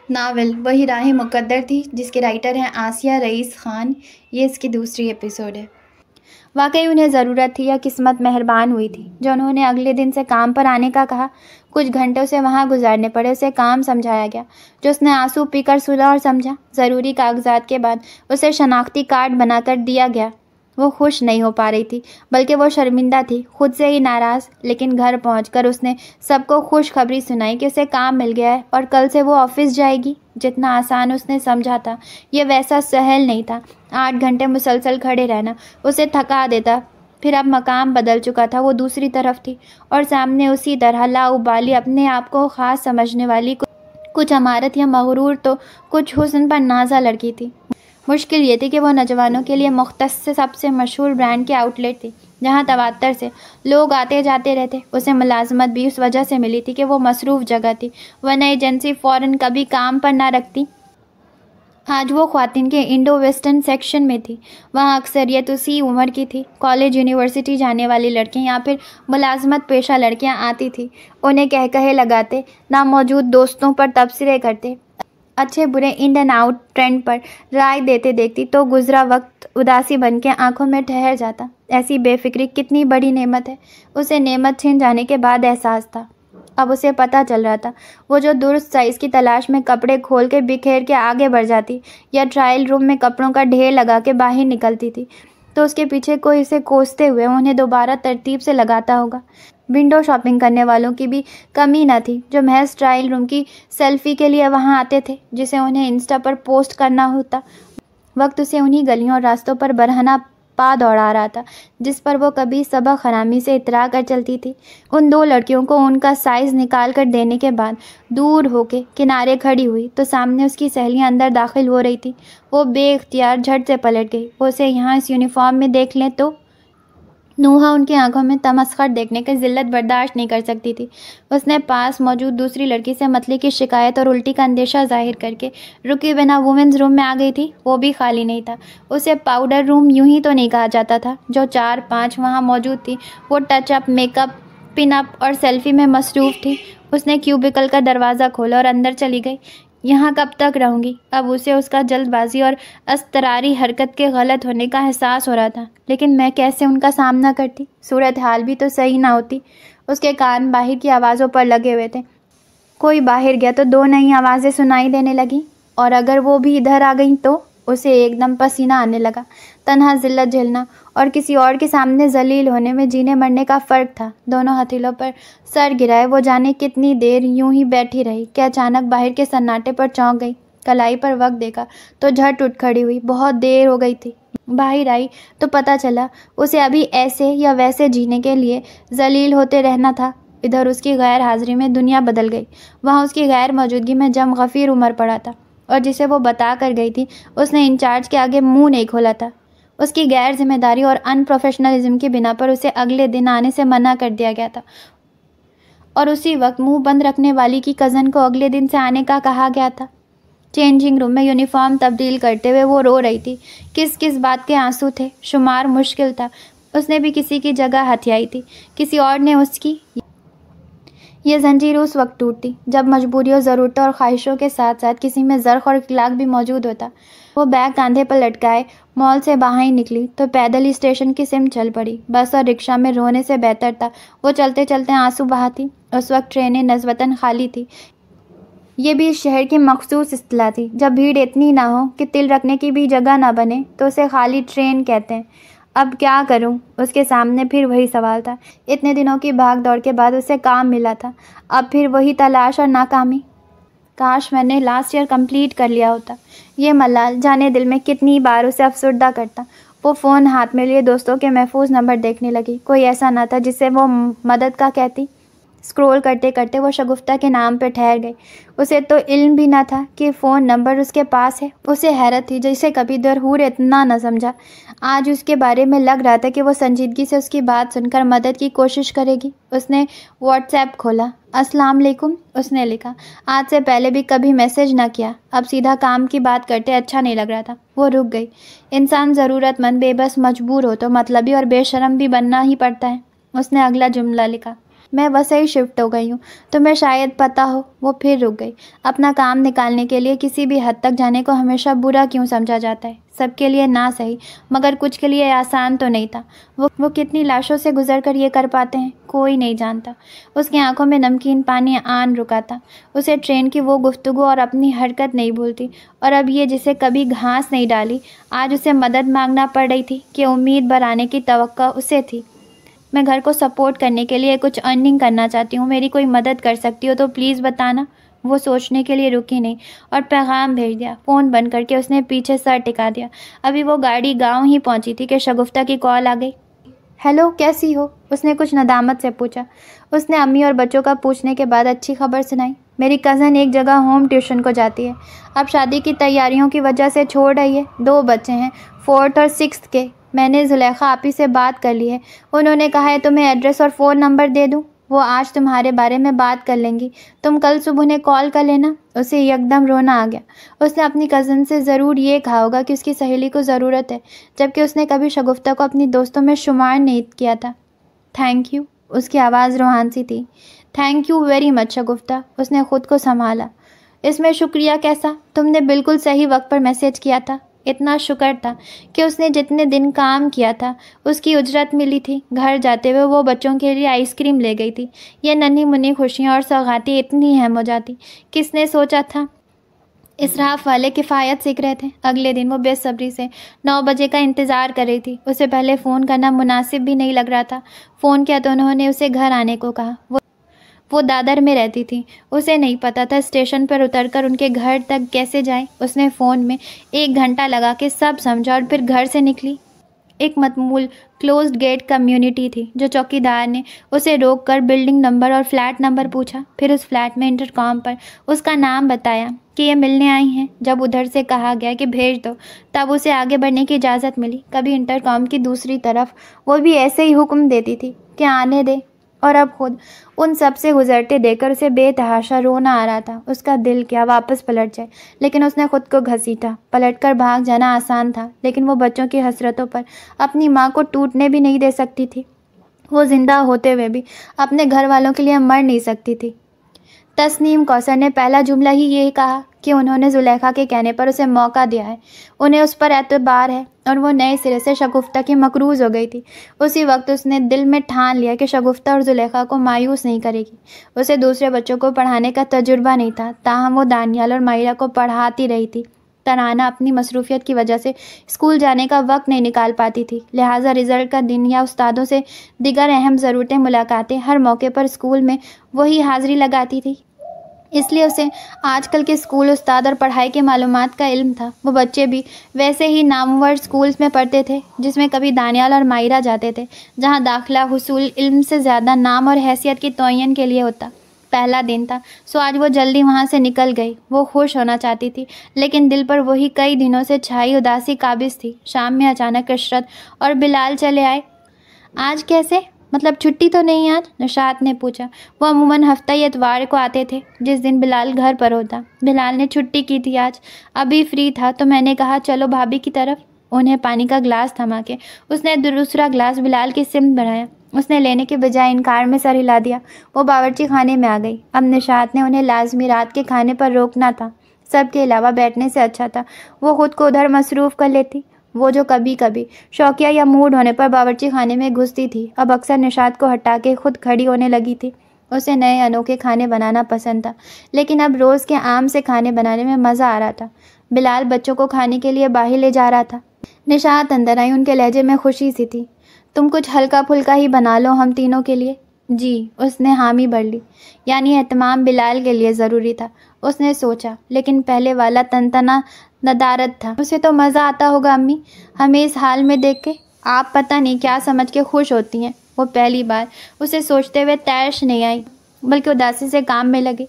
Novel वही राह मुकद्दर थी, जिसके राइटर हैं आसिया रईस खान। ये इसकी दूसरी एपिसोड है। वाकई उन्हें ज़रूरत थी या किस्मत मेहरबान हुई थी जो उन्होंने अगले दिन से काम पर आने का कहा। कुछ घंटे उसे वहाँ गुजारने पड़े। उसे काम समझाया गया जो उसने आंसू पीकर सुना और समझा। ज़रूरी कागजात के बाद उसे शनाख्ती कार्ड बनाकर दिया गया। वो खुश नहीं हो पा रही थी, बल्कि वो शर्मिंदा थी, खुद से ही नाराज़। लेकिन घर पहुंचकर उसने सबको खुशखबरी सुनाई कि उसे काम मिल गया है और कल से वो ऑफिस जाएगी। जितना आसान उसने समझा था, ये वैसा सहल नहीं था। 8 घंटे मुसलसल खड़े रहना उसे थका देता। फिर अब मकाम बदल चुका था, वो दूसरी तरफ थी और सामने उसी तरह लाउबाली अपने आप को ख़ास समझने वाली कुछ अमारत या मगरूर तो कुछ हुस्न पर नाजा लड़की थी। मुश्किल ये थी कि वो नौजवानों के लिए मुख्तस सबसे मशहूर ब्रांड की आउटलेट थी, जहाँ तवातर से लोग आते जाते रहते। उसे मुलाजमत भी उस वजह से मिली थी कि वो मसरूफ़ जगह थी, वरना एजेंसी फ़ौरन कभी काम पर ना रखती। आज वो ख्वातीन के इंडो वेस्टर्न सेक्शन में थी। वहाँ अक्सरियत उसी उम्र की थी। कॉलेज यूनिवर्सिटी जाने वाली लड़कियाँ या फिर मुलाजमत पेशा लड़कियाँ आती थी। उन्हें कह कहे लगाते, नामौजूद दोस्तों पर तबसरे करते, अच्छे बुरे इन एंड आउट ट्रेंड पर राय देते देखती तो गुजरा वक्त उदासी बन के आँखों में ठहर जाता। ऐसी बेफिक्री कितनी बड़ी नेमत है। उसे नेमत छिन जाने के बाद एहसास था। अब उसे पता चल रहा था, वो जो दुरुस्त साइज़ की तलाश में कपड़े खोल के बिखेर के आगे बढ़ जाती या ट्रायल रूम में कपड़ों का ढेर लगा के बाहर निकलती थी, तो उसके पीछे कोई इसे कोसते हुए उन्हें दोबारा तरतीब से लगाता होगा। विंडो शॉपिंग करने वालों की भी कमी न थी, जो महज ट्रायल रूम की सेल्फी के लिए वहां आते थे, जिसे उन्हें इंस्टा पर पोस्ट करना होता। वक्त उसे उन्हीं गलियों और रास्तों पर बरहना पा दौड़ा रहा था, जिस पर वो कभी सबक हरामी से इतरा कर चलती थी। उन 2 लड़कियों को उनका साइज़ निकाल कर देने के बाद दूर होके किनारे खड़ी हुई तो सामने उसकी सहेलियां अंदर दाखिल हो रही थी। वो बेइख्तियार झट से पलट गई। वो उसे यहाँ इस यूनिफॉर्म में देख लें तो नूहा उनकी आंखों में तमस्खर देखने की जिल्लत बर्दाश्त नहीं कर सकती थी। उसने पास मौजूद दूसरी लड़की से मतली की शिकायत और उल्टी का अंदेशा जाहिर करके रुके बिना वुमेंस रूम में आ गई थी। वो भी खाली नहीं था। उसे पाउडर रूम यूं ही तो नहीं कहा जाता था। जो 4-5 वहाँ मौजूद थी वो टचअप, मेकअप, पिनअप और सेल्फी में मसरूफ़ थी। उसने क्यूबिकल का दरवाज़ा खोला और अंदर चली गई। यहाँ कब तक रहूँगी? अब उसे उसका जल्दबाजी और असतरारी हरकत के गलत होने का एहसास हो रहा था। लेकिन मैं कैसे उनका सामना करती? सूरत हाल भी तो सही ना होती। उसके कान बाहर की आवाज़ों पर लगे हुए थे। कोई बाहर गया तो 2 नई आवाज़ें सुनाई देने लगी, और अगर वो भी इधर आ गई तो उसे एकदम पसीना आने लगा। तन्हा जिल्लत झेलना और किसी और के सामने जलील होने में जीने मरने का फ़र्क था। दोनों हथेलों पर सर गिराए वो जाने कितनी देर यूं ही बैठी रही कि अचानक बाहर के सन्नाटे पर चौंक गई। कलाई पर वक्त देखा तो झट उठ खड़ी हुई। बहुत देर हो गई थी। बाहर आई तो पता चला उसे अभी ऐसे या वैसे जीने के लिए जलील होते रहना था। इधर उसकी गैर हाजिरी में दुनिया बदल गई। वहाँ उसकी गैर मौजूदगी में जम गफीर उमड़ पड़ा था, और जिसे वो बता कर गई थी उसने इंचार्ज के आगे मुंह नहीं खोला था। उसकी गैर जिम्मेदारी और अनप्रोफेशनलिज्म की बिना पर उसे अगले दिन आने से मना कर दिया गया था, और उसी वक्त मुंह बंद रखने वाली की कज़न को अगले दिन से आने का कहा गया था। चेंजिंग रूम में यूनिफॉर्म तब्दील करते हुए वो रो रही थी। किस किस बात के आंसू थे, शुमार मुश्किल था। उसने भी किसी की जगह हथियाई थी, किसी और ने उसकी। ये जंजीर उस वक्त टूटती जब मजबूरियों, ज़रूरतों और ख्वाहिशों के साथ साथ किसी में ज़र्फ़ और इखलाक भी मौजूद होता। वो बैग कंधे पर लटकाए मॉल से बाहर ही निकली तो पैदल ही स्टेशन की सिम चल पड़ी। बस और रिक्शा में रोने से बेहतर था वो चलते चलते आंसू बहाती। उस वक्त ट्रेनें नस्बतन खाली थी। ये भी इस शहर की मखसूस इस्तिलाह थी। जब भीड़ इतनी ना हो कि तिल रखने की भी जगह ना बने तो उसे खाली ट्रेन कहते हैं। अब क्या करूं? उसके सामने फिर वही सवाल था। इतने दिनों की भाग दौड़ के बाद उसे काम मिला था, अब फिर वही तलाश और नाकामी। काश मैंने लास्ट ईयर कंप्लीट कर लिया होता। ये मलाल जाने दिल में कितनी बार उसे अफसुर्दा करता। वो फ़ोन हाथ में लिए दोस्तों के महफूज नंबर देखने लगी। कोई ऐसा ना था जिससे वो मदद का कहती। स्क्रॉल करते करते वो शगुफ्ता के नाम पर ठहर गई। उसे तो इल्म भी न था कि फ़ोन नंबर उसके पास है। उसे हैरत थी जिसे कभी दरहूर इतना न समझा। आज उसके बारे में लग रहा था कि वो संजीदगी से उसकी बात सुनकर मदद की कोशिश करेगी। उसने व्हाट्सएप खोला। अस्सलाम वालेकुम उसने लिखा। आज से पहले भी कभी मैसेज न किया। अब सीधा काम की बात करते अच्छा नहीं लग रहा था। वो रुक गई। इंसान ज़रूरतमंद, बेबस, मजबूर हो तो मतलबी और बेशरम भी बनना ही पड़ता है। उसने अगला जुमला लिखा। मैं वसई शिफ्ट हो गई हूँ, तुम्हें शायद पता हो। वो फिर रुक गई। अपना काम निकालने के लिए किसी भी हद तक जाने को हमेशा बुरा क्यों समझा जाता है? सबके लिए ना सही, मगर कुछ के लिए आसान तो नहीं था। वो कितनी लाशों से गुजर कर ये कर पाते हैं, कोई नहीं जानता। उसकी आंखों में नमकीन पानी आन रुका था। उसे ट्रेन की वो गुफ्तगू और अपनी हरकत नहीं भूलती। और अब ये जिसे कभी घास नहीं डाली, आज उसे मदद मांगना पड़ रही थी कि उम्मीद बढ़ाने की तवक्को उसे थी। मैं घर को सपोर्ट करने के लिए कुछ अर्निंग करना चाहती हूँ, मेरी कोई मदद कर सकती हो तो प्लीज़ बताना। वो सोचने के लिए रुकी नहीं और पैगाम भेज दिया। फ़ोन बंद करके उसने पीछे सर टिका दिया। अभी वो गाड़ी गांव ही पहुंची थी कि शगुफ्ता की कॉल आ गई। हेलो, कैसी हो? उसने कुछ नदामत से पूछा। उसने अम्मी और बच्चों का पूछने के बाद अच्छी खबर सुनाई। मेरी कज़न एक जगह होम ट्यूशन को जाती है, अब शादी की तैयारियों की वजह से छोड़ रही है। 2 बच्चे हैं, 4th और 6th के। मैंने जुलेखा आपी से बात कर ली है, उन्होंने कहा है तुम्हें एड्रेस और फ़ोन नंबर दे दूँ। वो आज तुम्हारे बारे में बात कर लेंगी, तुम कल सुबह उन्हें कॉल कर लेना। उसे एकदम रोना आ गया। उसने अपनी कज़न से ज़रूर ये कहा होगा कि उसकी सहेली को ज़रूरत है, जबकि उसने कभी शगुफ्ता को अपनी दोस्तों में शुमार नहीं किया था। थैंक यू, उसकी आवाज़ रूहान सी थी। थैंक यू वेरी मच शगुफ्ता। उसने खुद को संभाला। इसमें शुक्रिया कैसा, तुमने बिल्कुल सही वक्त पर मैसेज किया था। इतना शुक्र था कि उसने जितने दिन काम किया था उसकी उजरत मिली थी। घर जाते हुए वो बच्चों के लिए आइसक्रीम ले गई थी। ये नन्ही मुन्नी खुशियाँ और सौगातें इतनी अहम हो जाती, किसने सोचा था। इसराफ वाले किफ़ायत सीख रहे थे। अगले दिन वो बेसब्री से 9 बजे का इंतज़ार कर रही थी। उसे पहले फ़ोन करना मुनासिब भी नहीं लग रहा था। फ़ोन किया तो उन्होंने उसे घर आने को कहा। वो दादर में रहती थी। उसे नहीं पता था स्टेशन पर उतरकर उनके घर तक कैसे जाए। उसने फ़ोन में 1 घंटा लगा के सब समझा और फिर घर से निकली। एक मतमूल क्लोज्ड गेट कम्युनिटी थी जो चौकीदार ने उसे रोककर बिल्डिंग नंबर और फ्लैट नंबर पूछा। फिर उस फ्लैट में इंटरकॉम पर उसका नाम बताया कि ये मिलने आई हैं। जब उधर से कहा गया कि भेज दो, तब उसे आगे बढ़ने की इजाज़त मिली। कभी इंटरकॉम की दूसरी तरफ वो भी ऐसे ही हुक्म देती थी कि आने दे, और अब खुद उन सब से गुजरते देखकर उसे बेतहाशा रोना आ रहा था। उसका दिल क्या वापस पलट जाए, लेकिन उसने खुद को घसीटा। पलटकर भाग जाना आसान था, लेकिन वो बच्चों की हसरतों पर अपनी माँ को टूटने भी नहीं दे सकती थी। वो जिंदा होते हुए भी अपने घर वालों के लिए मर नहीं सकती थी। तस्नीम कौसर ने पहला जुमला ही यही कहा कि उन्होंने जुलेखा के कहने पर उसे मौका दिया है, उन्हें उस पर एतबार है, और वो नए सिरे से शगुफ्ता की मकरूज़ हो गई थी। उसी वक्त उसने दिल में ठान लिया कि शगुफ्ता और जुलेखा को मायूस नहीं करेगी। उसे दूसरे बच्चों को पढ़ाने का तजुर्बा नहीं था, ताहम वो दानियाल और मायरा को पढ़ाती रही थी। तराना अपनी मसरूफियत की वजह से स्कूल जाने का वक्त नहीं निकाल पाती थी, लिहाजा रिज़ल्ट का दिन या उस्तादों से दिगर अहम ज़रूरतें मुलाकातें हर मौके पर स्कूल में वही हाज़िरी लगाती थी। इसलिए उसे आजकल के स्कूल, उस्ताद और पढ़ाई के मालूमात का इल्म था। वो बच्चे भी वैसे ही नामवर स्कूल्स में पढ़ते थे जिसमें कभी दानियाल और मायरा जाते थे, जहाँ दाखिला हुसूल इल्म से ज़्यादा नाम और हैसियत की तौयन के लिए होता। पहला दिन था, सो आज वो जल्दी वहाँ से निकल गई। वो खुश होना चाहती थी, लेकिन दिल पर वही कई दिनों से छाई उदासी काबिज थी। शाम में अचानक इशरत और बिलाल चले आए। आज कैसे, मतलब छुट्टी तो नहीं आज? निशात ने पूछा। वो अमूमन हफ्ता इतवार को आते थे, जिस दिन बिलाल घर पर होता। बिलाल ने छुट्टी की थी आज, अभी फ्री था, तो मैंने कहा चलो भाभी की तरफ। उन्हें पानी का ग्लास थमा के उसने दूसरा ग्लास बिलाल की सिमत बढ़ाया। उसने लेने के बजाय इनकार में सर हिला दिया। वो बावर्ची खाने में आ गई। अब निशात ने उन्हें लाजमी रात के खाने पर रोकना था, सबके अलावा बैठने से अच्छा था वो खुद को उधर मसरूफ़ कर लेती। वो जो कभी कभी शौकिया या मूड होने पर बावर्ची खाने में घुसती थी, अब अक्सर निशात को हटा के खुद खड़ी होने लगी थी। उसे नए अनोखे खाने बनाना पसंद था, लेकिन अब रोज़ के आम से खाने बनाने में मज़ा आ रहा था। बिलाल बच्चों को खाने के लिए बाहर ले जा रहा था। निशात अंदर आई, उनके लहजे में खुशी सी थी। तुम कुछ हल्का फुल्का ही बना लो हम तीनों के लिए। जी, उसने हामी भर ली। यानी एहतमाम बिलाल के लिए ज़रूरी था, उसने सोचा, लेकिन पहले वाला तनतना नदारत था। उसे तो मज़ा आता होगा अम्मी हमें इस हाल में देख के, आप पता नहीं क्या समझ के खुश होती हैं। वो पहली बार उसे सोचते हुए तैश नहीं आई, बल्कि उदासी से काम में लगी।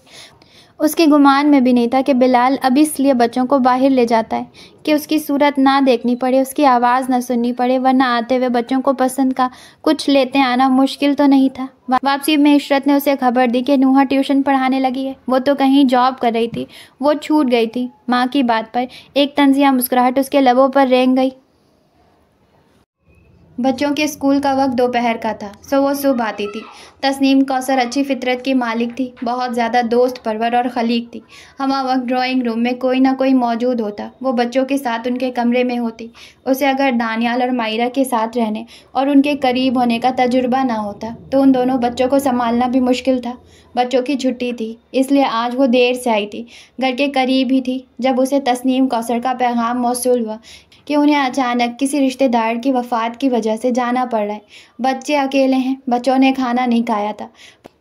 उसके गुमान में भी नहीं था कि बिलाल अब इसलिए बच्चों को बाहर ले जाता है कि उसकी सूरत ना देखनी पड़े, उसकी आवाज़ ना सुननी पड़े, वरना आते हुए बच्चों को पसंद का कुछ लेते आना मुश्किल तो नहीं था। वापसी में इशरत ने उसे खबर दी कि नूहा ट्यूशन पढ़ाने लगी है। वो तो कहीं जॉब कर रही थी, वो छूट गई थी। माँ की बात पर एक तंजिया मुस्कुराहट उसके लबों पर रेंग गई। बच्चों के स्कूल का वक्त दोपहर का था, सो वो सुबह आती थी। तस्नीम कौसर अच्छी फितरत की मालिक थी, बहुत ज़्यादा दोस्त परवर और खलीक थी। हमा वक्त ड्राइंग रूम में कोई ना कोई मौजूद होता, वो बच्चों के साथ उनके कमरे में होती। उसे अगर दानियाल और मायरा के साथ रहने और उनके करीब होने का तजुर्बा ना होता तो उन दोनों बच्चों को संभालना भी मुश्किल था। बच्चों की छुट्टी थी, इसलिए आज वो देर से आई थी। घर के करीब ही थी जब उसे तस्नीम कौसर का पैगाम मौसूल हुआ कि उन्हें अचानक किसी रिश्तेदार की वफ़ात की वजह से जाना पड़ रहा है। बच्चे अकेले हैं, बच्चों ने खाना नहीं खाया था।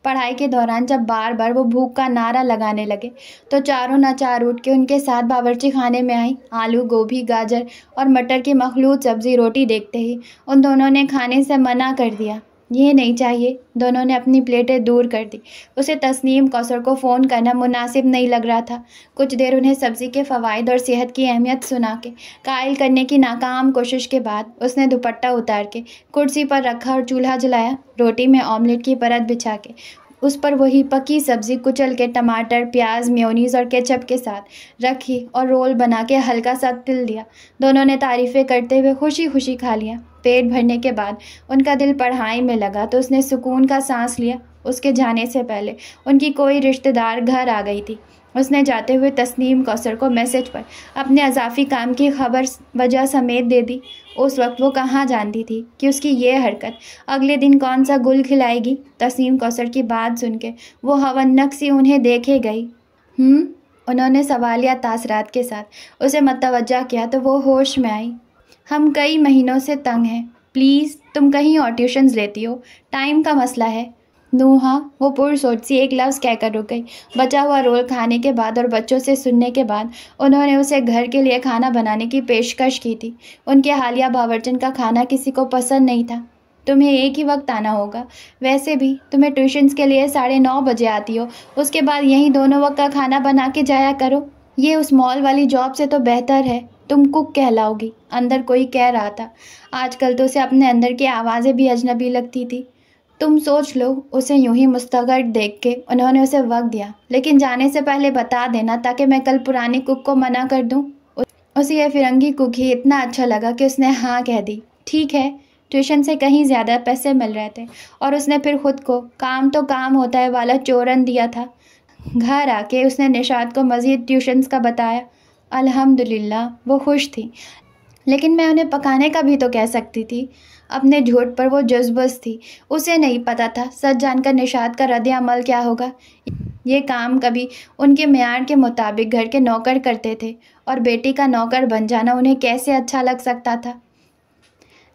पढ़ाई के दौरान जब बार बार वो भूख का नारा लगाने लगे तो चारों नाचार उठ के उनके साथ बावर्ची खाने में आई। आलू, गोभी, गाजर और मटर की मखलूत सब्ज़ी रोटी देखते ही उन दोनों ने खाने से मना कर दिया। ये नहीं चाहिए, दोनों ने अपनी प्लेटें दूर कर दी। उसे तस्नीम कौसर को फ़ोन करना मुनासिब नहीं लग रहा था। कुछ देर उन्हें सब्ज़ी के फ़वाइद और सेहत की अहमियत सुना के कायल करने की नाकाम कोशिश के बाद उसने दुपट्टा उतार के कुर्सी पर रखा और चूल्हा जलाया। रोटी में ऑमलेट की परत बिछा के उस पर वही पकी सब्ज़ी कुचल के टमाटर, प्याज, मेयोनीज़ और केचप के साथ रखी और रोल बना के हल्का सा तिल दिया। दोनों ने तारीफ़ें करते हुए खुशी खुशी खा लिया। पेट भरने के बाद उनका दिल पढ़ाई में लगा तो उसने सुकून का सांस लिया। उसके जाने से पहले उनकी कोई रिश्तेदार घर आ गई थी। उसने जाते हुए तस्नीम कौसर को मैसेज पर अपने अजाफी काम की खबर वजह समेत दे दी। उस वक्त वो कहाँ जानती थी कि उसकी ये हरकत अगले दिन कौन सा गुल खिलाएगी। तस्नीम कौसर की बात सुन के वो हवन्नक सी उन्हें देखे गई। उन्होंने सवालिया तासरात के साथ उसे मतवज्जा किया तो वो होश में आई। हम कई महीनों से तंग हैं, प्लीज़ तुम कहीं और ट्यूशन्स लेती हो, टाइम का मसला है। नूहा वो पुरसोच सी एक लफ्ज़ कहकर रुक गई। बचा हुआ रोल खाने के बाद और बच्चों से सुनने के बाद उन्होंने उसे घर के लिए खाना बनाने की पेशकश की थी। उनके हालिया बावर्चन का खाना किसी को पसंद नहीं था। तुम्हें एक ही वक्त आना होगा, वैसे भी तुम्हें ट्यूशन्स के लिए 9:30 बजे आती हो, उसके बाद यहीं दोनों वक्त का खाना बना के जाया करो। ये उस मॉल वाली जॉब से तो बेहतर है, तुम कुक कहलाओगी, अंदर कोई कह रहा था। आजकल तो उसे अपने अंदर की आवाज़ें भी अजनबी लगती थी। तुम सोच लो, उसे यूं ही मुस्तगड़ देख के उन्होंने उसे वक्त दिया, लेकिन जाने से पहले बता देना ताकि मैं कल पुरानी कुक को मना कर दूं। उसे यह फिरंगी कुक ही इतना अच्छा लगा कि उसने हाँ कह दी। ठीक है, ट्यूशन से कहीं ज़्यादा पैसे मिल रहे थे और उसने फिर खुद को काम तो काम होता है वाला चोरन दिया था। घर आके उसने निशात को मज़ीद ट्यूशन्स का बताया। अल्हम्दुलिल्लाह वो खुश थी, लेकिन मैं उन्हें पकाने का भी तो कह सकती थी। अपने झूठ पर वो जज्बस थी। उसे नहीं पता था सच जानकर निशात का रद्द अमल क्या होगा। ये काम कभी उनके मियार के मुताबिक घर के नौकर करते थे और बेटी का नौकर बन जाना उन्हें कैसे अच्छा लग सकता था।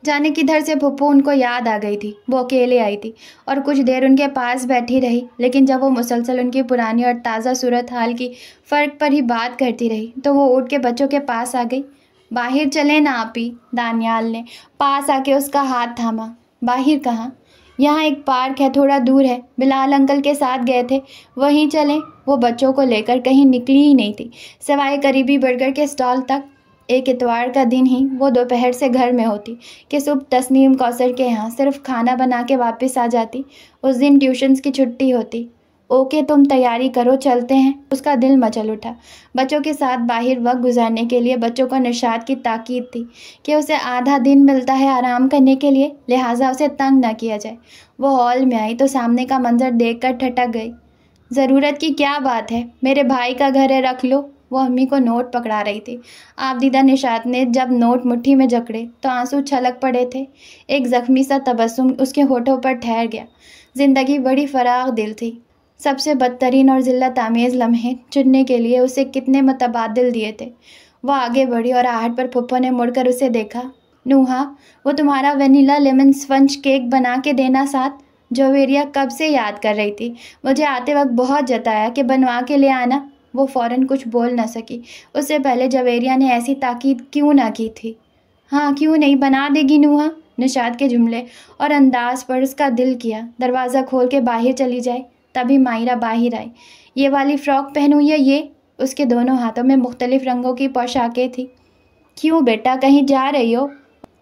जाने किधर से फुप्पू उनको याद आ गई थी। वो अकेले आई थी और कुछ देर उनके पास बैठी रही, लेकिन जब वो मुसलसल उनकी पुरानी और ताज़ा सूरत हाल की फ़र्क पर ही बात करती रही तो वो उठ के बच्चों के पास आ गई। बाहर चले ना आपी, दानियाल ने पास आके उसका हाथ थामा। बाहर कहाँ? यहाँ एक पार्क है, थोड़ा दूर है, बिलाल अंकल के साथ गए थे, वहीं चलें। वो बच्चों को लेकर कहीं निकली ही नहीं थी, सिवाय करीबी बर्गर के स्टॉल तक। एक इतवार का दिन ही वो दोपहर से घर में होती कि सुबह तस्नीम कौसर के यहाँ सिर्फ खाना बना के वापस आ जाती। उस दिन ट्यूशन्स की छुट्टी होती। ओके, तुम तैयारी करो, चलते हैं। उसका दिल मचल उठा। बच्चों के साथ बाहर वक्त गुजारने के लिए बच्चों को निशात की ताकीद थी कि उसे आधा दिन मिलता है आराम करने के लिए, लिहाजा उसे तंग न किया जाए। वो हॉल में आई तो सामने का मंजर देखकर ठटक गई। ज़रूरत की क्या बात है, मेरे भाई का घर है, रख लो। वो अम्मी को नोट पकड़ा रही थी। आबदीदा निशात ने जब नोट मुट्ठी में जकड़े तो आंसू छलक पड़े थे। एक ज़ख्मी सा तबस्सुम उसके होठों पर ठहर गया। ज़िंदगी बड़ी फराग दिल थी। सबसे बदतरीन और ज़िल्लत आमेज़ लम्हे चुनने के लिए उसे कितने मुतबादिल दिए थे। वह आगे बढ़ी और आहट पर फुप्पो ने मुड़कर उसे देखा। नूहा, वो तुम्हारा वनीला लेमन स्पंज केक बना के देना साथ। जवेरिया कब से याद कर रही थी, मुझे आते वक्त बहुत जताया कि बनवा के ले आना। वो फ़ौरन कुछ बोल न सकी। उससे पहले जवेरिया ने ऐसी ताकीद क्यों ना की थी। हाँ, क्यों नहीं, बना देगी नूहा। निशात के जुमले और अंदाज पर उसका दिल किया दरवाज़ा खोल के बाहर चली जाए। तभी मायरा बाहर आई। ये वाली फ़्रॉक पहनूँ या ये? उसके दोनों हाथों में मुख्तलिफ़ रंगों की पोशाकें थी। क्यों बेटा, कहीं जा रही हो?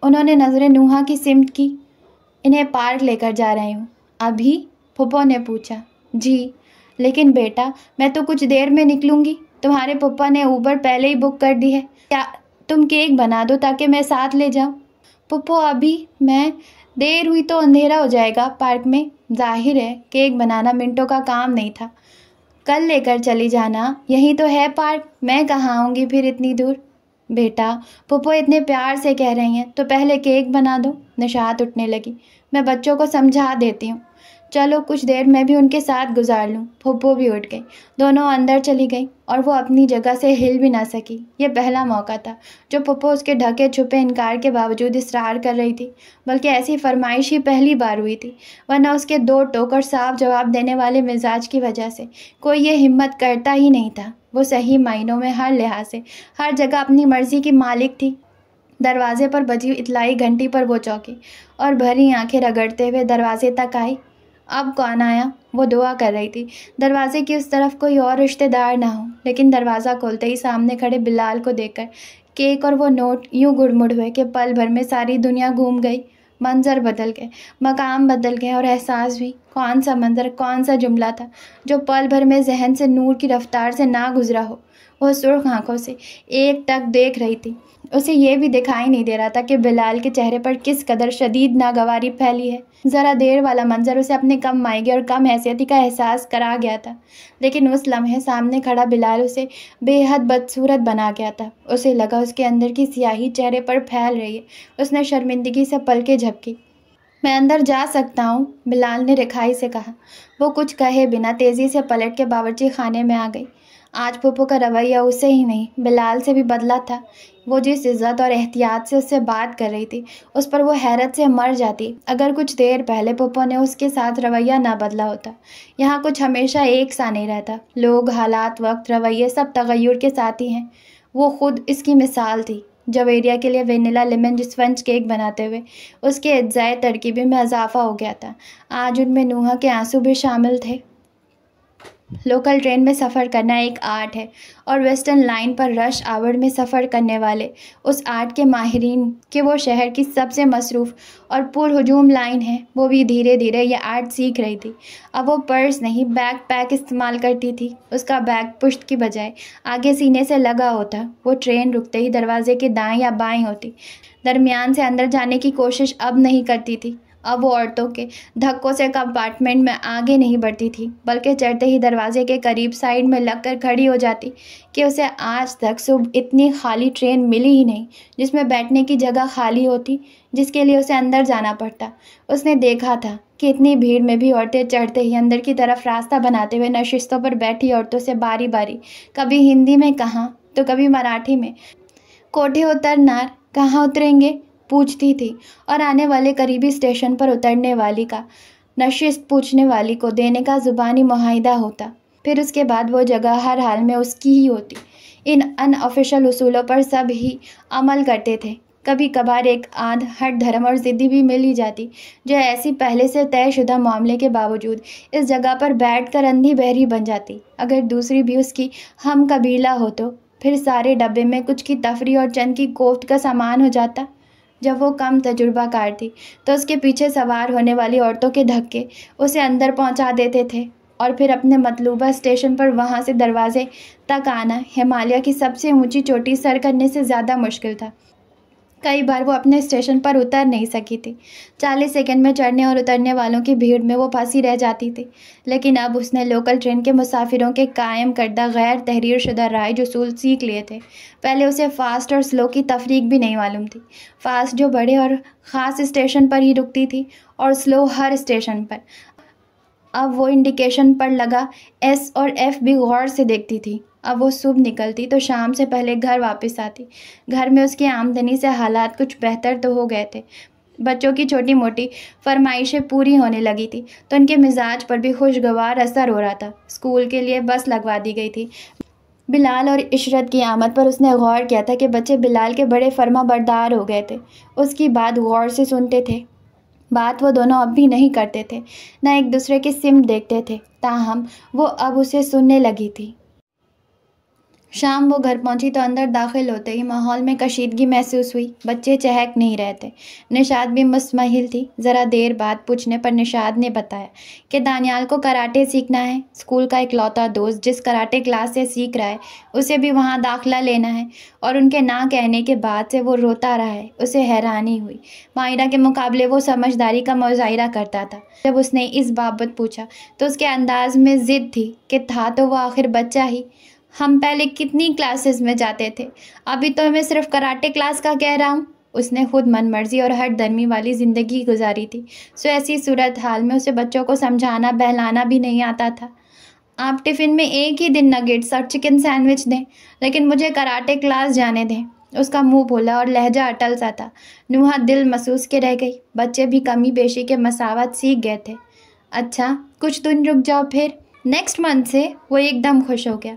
उन्होंने नज़रें नूहा की सिमत की। इन्हें पार्क लेकर जा रही हूँ। अभी? फुप्पो ने पूछा। जी, लेकिन बेटा मैं तो कुछ देर में निकलूँगी। तुम्हारे पप्पा ने ऊबर पहले ही बुक कर दी है। क्या तुम केक बना दो ताकि मैं साथ ले जाऊँ? पुप्पो अभी मैं, देर हुई तो अंधेरा हो जाएगा पार्क में। जाहिर है केक बनाना मिनटों का काम नहीं था। कल लेकर चली जाना, यही तो है पार्क, मैं कहाँ आऊँगी फिर इतनी दूर। बेटा, पुप्पो इतने प्यार से कह रही हैं तो पहले केक बना दो। निशात उठने लगी। मैं बच्चों को समझा देती हूँ। चलो कुछ देर मैं भी उनके साथ गुजार लूँ। पुप्पो भी उठ गई। दोनों अंदर चली गई और वो अपनी जगह से हिल भी ना सकी। ये पहला मौका था जो पुप्पो उसके ढके छुपे इनकार के बावजूद इसरार कर रही थी, बल्कि ऐसी फरमाइश ही पहली बार हुई थी, वरना उसके दो टोक और साफ जवाब देने वाले मिजाज की वजह से कोई ये हिम्मत करता ही नहीं था। वो सही मायनों में हर लिहाज से, हर जगह अपनी मर्जी की मालिक थी। दरवाजे पर बजी इतलाई घंटी पर वो चौंकी और भरी आंखें रगड़ते हुए दरवाजे तक आई। अब कौन आया? वो दुआ कर रही थी दरवाजे की उस तरफ कोई और रिश्तेदार ना हो, लेकिन दरवाज़ा खोलते ही सामने खड़े बिलाल को देखकर केक और वो नोट यूं गुड़मुड़ हुए कि पल भर में सारी दुनिया घूम गई। मंजर बदल गए, मकाम बदल गए और एहसास भी। कौन सा मंजर, कौन सा जुमला था जो पल भर में जहन से नूर की रफ्तार से ना गुजरा हो। वो सुर्ख आंखों से एक टक देख रही थी। उसे ये भी दिखाई नहीं दे रहा था कि बिलाल के चेहरे पर किस कदर शदीद नागवारी फैली है। ज़रा देर वाला मंजर उसे अपने कम मायगे और कम हैसियती का एहसास करा गया था, लेकिन उस लम्हे सामने खड़ा बिलाल उसे बेहद बदसूरत बना गया था। उसे लगा उसके अंदर की स्याही चेहरे पर फैल रही है। उसने शर्मिंदगी से पलकें झपकी। मैं अंदर जा सकता हूँ? बिलाल ने रिखाई से कहा। वो कुछ कहे बिना तेज़ी से पलट के बावर्ची खाने में आ गई। आज पुप्पो का रवैया उससे ही नहीं बिलाल से भी बदला था। वो जिस इज़्ज़त और एहतियात से उससे बात कर रही थी, उस पर वो हैरत से मर जाती अगर कुछ देर पहले पुप्पो ने उसके साथ रवैया ना बदला होता। यहाँ कुछ हमेशा एक सा नहीं रहता। लोग, हालात, वक्त, रवैये सब तगय्युर के साथ ही हैं। वो खुद इसकी मिसाल थी। जवेरिया के लिए वेनिला लेमन स्पंज केक बनाते हुए उसके अज्जाए तरकीबी में इजाफा हो गया था। आज उनमें नूहा के आंसू भी शामिल थे। लोकल ट्रेन में सफ़र करना एक आर्ट है और वेस्टर्न लाइन पर रश आवर में सफ़र करने वाले उस आर्ट के माहिरीन कि वो शहर की सबसे मसरूफ़ और पुरहुजूम लाइन है। वो भी धीरे धीरे ये आर्ट सीख रही थी। अब वो पर्स नहीं, बैग पैक इस्तेमाल करती थी। उसका बैग पुश्त की बजाय आगे सीने से लगा होता। वो ट्रेन रुकते ही दरवाजे के दाएं या बाएं होती। दरमियान से अंदर जाने की कोशिश अब नहीं करती थी। अब वो औरतों के धक्कों से कंपार्टमेंट में आगे नहीं बढ़ती थी, बल्कि चढ़ते ही दरवाजे के करीब साइड में लगकर खड़ी हो जाती कि उसे आज तक सुबह इतनी खाली ट्रेन मिली ही नहीं जिसमें बैठने की जगह खाली होती, जिसके लिए उसे अंदर जाना पड़ता। उसने देखा था कि इतनी भीड़ में भी औरतें चढ़ते ही अंदर की तरफ रास्ता बनाते हुए नशिस्तों पर बैठी औरतों से बारी बारी, कभी हिंदी में कहाँ तो कभी मराठी में, कोठे उतरनार, कहाँ उतरेंगे, पूछती थी। और आने वाले करीबी स्टेशन पर उतरने वाली का नशिस्त पूछने वाली को देने का ज़ुबानी मुआहिदा होता। फिर उसके बाद वो जगह हर हाल में उसकी ही होती। इन अनऑफिशियल उसूलों पर सब ही अमल करते थे। कभी कभार एक आध हट धर्म और ज़िद्दी भी मिल ही जाती, जो ऐसी पहले से तयशुदा मामले के बावजूद इस जगह पर बैठकर अंधी बहरी बन जाती। अगर दूसरी भी उसकी हम कबीला हो तो फिर सारे डब्बे में कुछ की तफरी और चंद की कोफ्त का सामान हो जाता। जब वो कम तजुर्बाकार थी तो उसके पीछे सवार होने वाली औरतों के धक्के उसे अंदर पहुंचा देते थे और फिर अपने मतलूबा स्टेशन पर वहां से दरवाजे तक आना हिमालय की सबसे ऊंची चोटी सर करने से ज़्यादा मुश्किल था। कई बार वो अपने स्टेशन पर उतर नहीं सकी थी। 40 सेकंड में चढ़ने और उतरने वालों की भीड़ में वो फंसी रह जाती थी। लेकिन अब उसने लोकल ट्रेन के मुसाफिरों के कायम करदा गैर तहरीर शुदा राइज उसूल सीख लिए थे। पहले उसे फ़ास्ट और स्लो की तफरीक भी नहीं मालूम थी। फ़ास्ट जो बड़े और ख़ास स्टेशन पर ही रुकती थी और स्लो हर स्टेशन पर। अब वो इंडिकेशन पर लगा एस और एफ भी गौर से देखती थी। अब वो सुबह निकलती तो शाम से पहले घर वापस आती। घर में उसकी आमदनी से हालात कुछ बेहतर तो हो गए थे। बच्चों की छोटी मोटी फरमाइशें पूरी होने लगी थी तो उनके मिजाज पर भी खुशगवार असर हो रहा था। स्कूल के लिए बस लगवा दी गई थी। बिलाल और इशरत की आमद पर उसने गौर किया था कि बच्चे बिलाल के बड़े फर्मा बरदार हो गए थे। उसकी बात गौर से सुनते थे। बात वो दोनों अब भी नहीं करते थे, न एक दूसरे की सिम देखते थे, ताहम वो अब उसे सुनने लगी थी। शाम वो घर पहुंची तो अंदर दाखिल होते ही माहौल में कशीदगी महसूस हुई। बच्चे चहक नहीं रहे थे। निशाद भी मुस्तमहिल थी। ज़रा देर बाद पूछने पर निशाद ने बताया कि दानियाल को कराटे सीखना है। स्कूल का इकलौता दोस्त जिस कराटे क्लास से सीख रहा है उसे भी वहाँ दाखिला लेना है और उनके ना कहने के बाद से वो रोता रहा है। उसे हैरानी हुई। माहिरा के मुकाबले वो समझदारी का मुजाहिरा करता था। जब उसने इस बाबत पूछा तो उसके अंदाज में ज़िद थी कि था तो वो आखिर बच्चा ही। हम पहले कितनी क्लासेस में जाते थे, अभी तो मैं सिर्फ कराटे क्लास का कह रहा हूँ। उसने खुद मनमर्जी और हट दर्मी वाली ज़िंदगी गुजारी थी, सो ऐसी सूरत हाल में उसे बच्चों को समझाना बहलाना भी नहीं आता था। आप टिफ़िन में एक ही दिन नगेट्स और चिकन सैंडविच दें, लेकिन मुझे कराटे क्लास जाने दें। उसका मुंह बोला और लहजा अटल सा था। नुहा दिल महसूस के रह गई। बच्चे भी कमी बेशी के मसावत सीख गए थे। अच्छा, कुछ दिन रुक जाओ फिर। नेक्स्ट मंथ से वो एकदम खुश हो गया।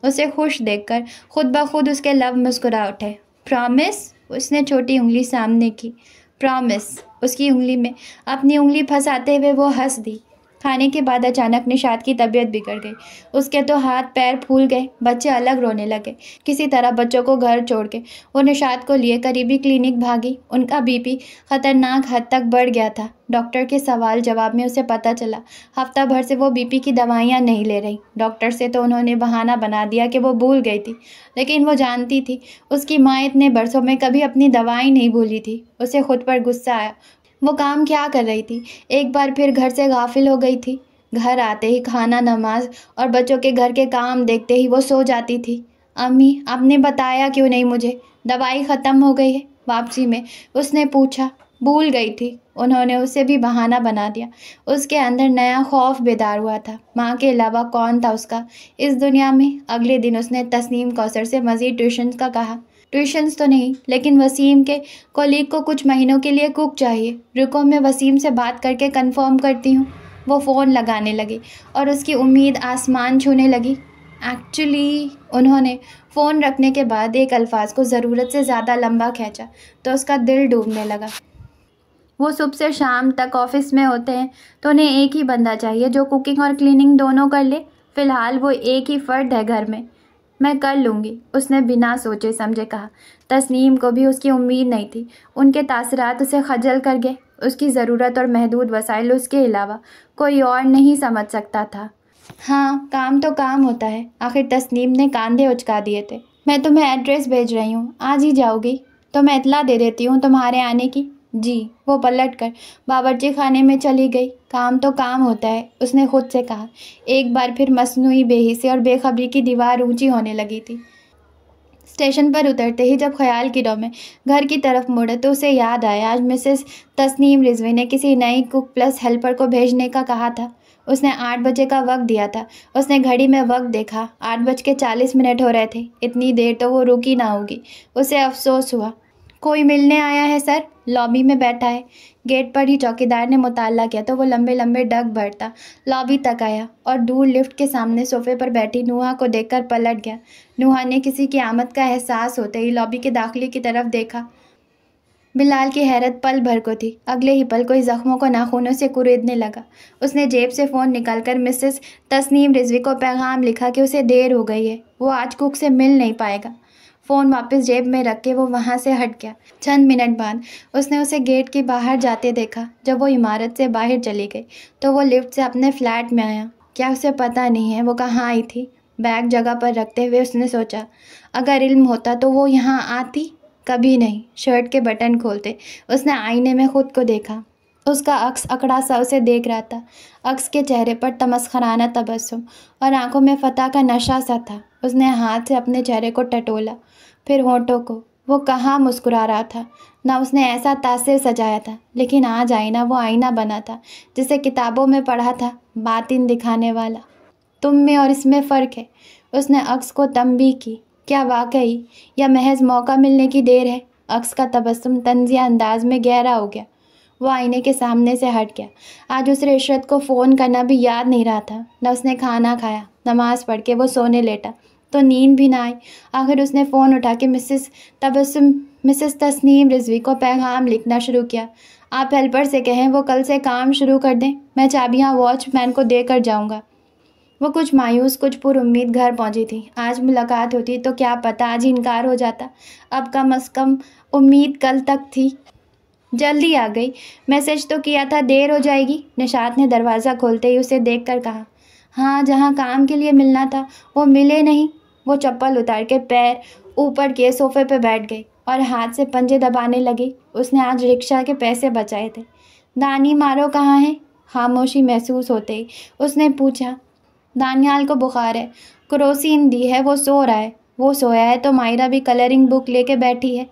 उसे खुश देखकर खुद ब खुद उसके लब मुस्कुरा उठे। प्रॉमिस? उसने छोटी उंगली सामने की। प्रॉमिस। उसकी उंगली में अपनी उंगली फंसाते हुए वो हंस दी। खाने के बाद अचानक निशाद की तबीयत बिगड़ गई। उसके तो हाथ पैर फूल गए। बच्चे अलग रोने लगे। किसी तरह बच्चों को घर छोड़ के वो निशाद को लिए करीबी क्लिनिक भागी। उनका बीपी खतरनाक हद तक बढ़ गया था। डॉक्टर के सवाल जवाब में उसे पता चला हफ्ता भर से वो बीपी की दवाइयाँ नहीं ले रही। डॉक्टर से तो उन्होंने बहाना बना दिया कि वो भूल गई थी, लेकिन वो जानती थी उसकी माँ इतने बरसों में कभी अपनी दवाई नहीं भूली थी। उसे खुद पर गुस्सा आया। वो काम क्या कर रही थी? एक बार फिर घर से गाफिल हो गई थी। घर आते ही खाना, नमाज और बच्चों के घर के काम देखते ही वो सो जाती थी। अम्मी, आपने बताया क्यों नहीं मुझे? दवाई ख़त्म हो गई है। वापसी में उसने पूछा। भूल गई थी। उन्होंने उसे भी बहाना बना दिया। उसके अंदर नया खौफ बेदार हुआ था। माँ के अलावा कौन था उसका इस दुनिया में? अगले दिन उसने तस्नीम कौसर से मज़ीद ट्यूशन्स का कहा। ट्यूशन्स तो नहीं, लेकिन वसीम के कॉलीग को कुछ महीनों के लिए कुक चाहिए। रुको, मैं वसीम से बात करके कंफर्म करती हूँ। वो फ़ोन लगाने लगी और उसकी उम्मीद आसमान छूने लगी। एक्चुअली, उन्होंने फ़ोन रखने के बाद एक अल्फाज को ज़रूरत से ज़्यादा लंबा खींचा तो उसका दिल डूबने लगा। वो सुबह से शाम तक ऑफिस में होते हैं तो उन्हें एक ही बंदा चाहिए जो कुकिंग और क्लीनिंग दोनों कर ले। फ़िलहाल वो एक ही फ़र्द है घर में। मैं कर लूँगी, उसने बिना सोचे समझे कहा। तस्नीम को भी उसकी उम्मीद नहीं थी। उनके तासरात उसे खजल कर गए। उसकी ज़रूरत और महदूद वसाइल उसके अलावा कोई और नहीं समझ सकता था। हाँ, काम तो काम होता है। आखिर तस्नीम ने कांधे उचका दिए थे। मैं तुम्हें एड्रेस भेज रही हूँ, आज ही जाओगी? तो मैं इतला दे देती हूँ तुम्हारे आने की। जी। वो पलट कर बावर्ची खाने में चली गई। काम तो काम होता है, उसने खुद से कहा। एक बार फिर मसनूई बेहिसी और बेखबरी की दीवार ऊंची होने लगी थी। स्टेशन पर उतरते ही जब ख्याल किरो में घर की तरफ मुड़े तो उसे याद आया आज मिसेस तस्नीम रिजवी ने किसी नई कुक प्लस हेल्पर को भेजने का कहा था। उसने 8 बजे का वक्त दिया था। उसने घड़ी में वक्त देखा, 8:40 हो रहे थे। इतनी देर तो वो रुकी ना होगी। उसे अफसोस हुआ। कोई मिलने आया है सर? लॉबी में बैठा है। गेट पर ही चौकीदार ने मुताला किया तो वो लंबे लंबे डग भरता लॉबी तक आया और दूर लिफ्ट के सामने सोफे पर बैठी नुहा को देखकर पलट गया। नुहा ने किसी की आमद का एहसास होते ही लॉबी के दाखिले की तरफ देखा। बिलाल की हैरत पल भर को थी। अगले ही पल कोई जख्मों को नाखूनों से कुरेदने लगा। उसने जेब से फ़ोन निकालकर मिसेस तस्नीम रिजवी को पैगाम लिखा कि उसे देर हो गई है, वो आज कुक से मिल नहीं पाएगा। फ़ोन वापस जेब में रख के वो वहाँ से हट गया। चंद मिनट बाद उसने उसे गेट के बाहर जाते देखा। जब वो इमारत से बाहर चली गई तो वो लिफ्ट से अपने फ्लैट में आया। क्या उसे पता नहीं है वो कहाँ आई थी? बैग जगह पर रखते हुए उसने सोचा, अगर इल्म होता तो वो यहाँ आती? कभी नहीं। शर्ट के बटन खोलते उसने आईने में खुद को देखा। उसका अक्स अकड़ा सा उसे देख रहा था। अक्स के चेहरे पर तमस्खराना तबस्सुम और आंखों में फतह का नशा सा था। उसने हाथ से अपने चेहरे को टटोला, फिर होंठों को। वो कहाँ मुस्कुरा रहा था, ना उसने ऐसा तासिर सजाया था, लेकिन आज आईना वो आईना बना था जिसे किताबों में पढ़ा था, बातिन दिखाने वाला। तुम में और इसमें फ़र्क है। उसने अक्स को तंबीह की। क्या वाकई या महज मौका मिलने की देर है? अक्स का तबस्सुम तंजिया अंदाज में गहरा हो गया। वो आईने के सामने से हट गया। आज उसे इशरत को फ़ोन करना भी याद नहीं रहा था। न उसने खाना खाया। नमाज़ पढ़ के वो सोने लेटा तो नींद भी ना आई। आखिर उसने फ़ोन उठा के मिसेस तस्नीम रिजवी को पैगाम लिखना शुरू किया। आप हेल्पर से कहें वो कल से काम शुरू कर दें। मैं चाबियाँ वॉचमैन को देकर जाऊँगा। वो कुछ मायूस कुछ पुरुम्मीद घर पहुंची थी। आज मुलाकात होती तो क्या पता आज इनकार हो जाता। अब कम से कम उम्मीद कल तक थी। जल्दी आ गई, मैसेज तो किया था, देर हो जाएगी। निशात ने दरवाज़ा खोलते ही उसे देखकर कहा। हाँ, जहाँ काम के लिए मिलना था वो मिले नहीं। वो चप्पल उतार के पैर ऊपर किए सोफे पे बैठ गई और हाथ से पंजे दबाने लगी। उसने आज रिक्शा के पैसे बचाए थे। दानी मारो कहाँ है? खामोशी महसूस होते ही उसने पूछा। दानियाल को बुखार है, क्रोसिन दी है, वो सो रहा है। वो सोया है तो मायरा भी कलरिंग बुक लेके बैठी है।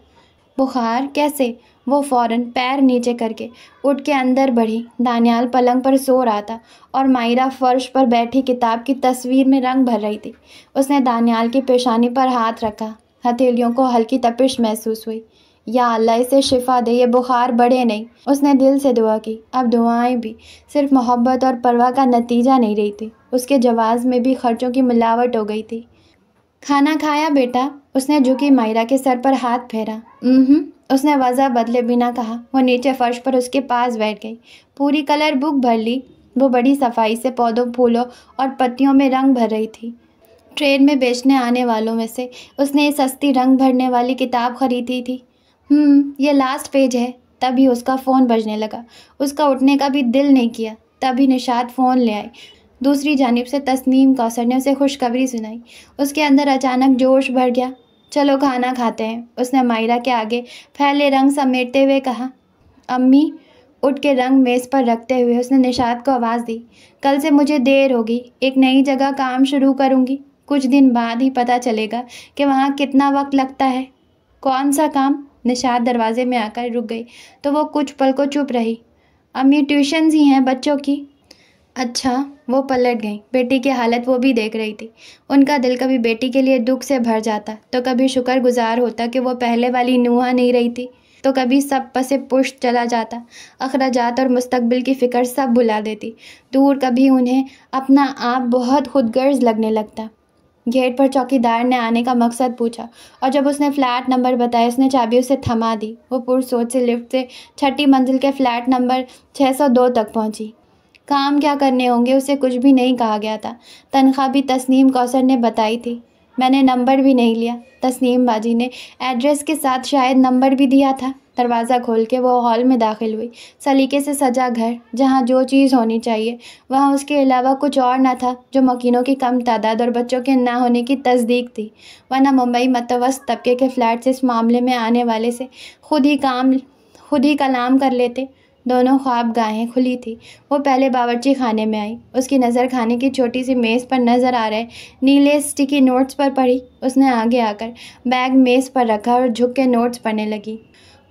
बुखार कैसे? वो फ़ौरन पैर नीचे करके उठ के अंदर बढ़ी। दानियाल पलंग पर सो रहा था और मायरा फर्श पर बैठी किताब की तस्वीर में रंग भर रही थी। उसने दानियाल की पेशानी पर हाथ रखा। हथेलियों को हल्की तपिश महसूस हुई। या अल्लाह इसे शिफा दे, ये बुखार बढ़े नहीं। उसने दिल से दुआ की। अब दुआएं भी सिर्फ मोहब्बत और परवाह का नतीजा नहीं रही थी, उसके जवाब में भी खर्चों की मिलावट हो गई थी। खाना खाया बेटा? उसने झुकी मायरा के सर पर हाथ फेरा। उसने वजह बदले बिना कहा। वो नीचे फर्श पर उसके पास बैठ गई। पूरी कलर बुक भर ली। वो बड़ी सफाई से पौधों, फूलों और पत्तियों में रंग भर रही थी। ट्रेन में बेचने आने वालों में से उसने ये सस्ती रंग भरने वाली किताब खरीदी थी। ये लास्ट पेज है। तभी उसका फ़ोन बजने लगा। उसका उठने का भी दिल नहीं किया। तभी निशात फ़ोन ले आई। दूसरी जानिब से तस्नीम कौसर ने उसे खुशखबरी सुनाई। उसके अंदर अचानक जोश भर गया। चलो खाना खाते हैं, उसने मायरा के आगे फैले रंग समेटते हुए कहा। अम्मी? उठ के रंग मेज़ पर रखते हुए उसने निशात को आवाज़ दी। कल से मुझे देर होगी, एक नई जगह काम शुरू करूँगी। कुछ दिन बाद ही पता चलेगा कि वहाँ कितना वक्त लगता है। कौन सा काम? निशात दरवाजे में आकर रुक गई तो वो कुछ पल को चुप रही। अम्मी, ट्यूशन्स ही हैं बच्चों की। अच्छा। वो पलट गई। बेटी की हालत वो भी देख रही थी। उनका दिल कभी बेटी के लिए दुख से भर जाता तो कभी शुक्रगुजार होता कि वो पहले वाली नूहा नहीं रही थी, तो कभी सब पसे पुश्त चला जाता। अखराजात और मुस्तकबिल की फ़िक्र सब भुला देती दूर। कभी उन्हें अपना आप बहुत खुदगर्ज लगने लगता। गेट पर चौकीदार ने आने का मकसद पूछा और जब उसने फ्लैट नंबर बताया उसने चाबी उसे थमा दी। वो पुरसोच से लिफ्ट से 6ठी मंजिल के फ्लैट नंबर 602 तक पहुंची। काम क्या करने होंगे उसे कुछ भी नहीं कहा गया था। तनख्वाह भी तस्नीम कौसर ने बताई थी। मैंने नंबर भी नहीं लिया। तस्नीम बाजी ने एड्रेस के साथ शायद नंबर भी दिया था। दरवाज़ा खोल के वो हॉल में दाखिल हुई। सलीके से सजा घर, जहाँ जो चीज़ होनी चाहिए वहाँ उसके अलावा कुछ और न था, जो मकीनों की कम तादाद और बच्चों के ना होने की तस्दीक थी। वरना मुंबई मतवस्त तबके के फ्लैट्स इस मामले में आने वाले से खुद ही कलाम कर लेते। दोनों ख्वाबगाहें खुली थी। वो पहले बावर्ची खाने में आई। उसकी नज़र खाने की छोटी सी मेज़ पर नज़र आ रहे नीले स्टिकी नोट्स पर पड़ी। उसने आगे आकर बैग मेज़ पर रखा और झुक के नोट्स पढ़ने लगी।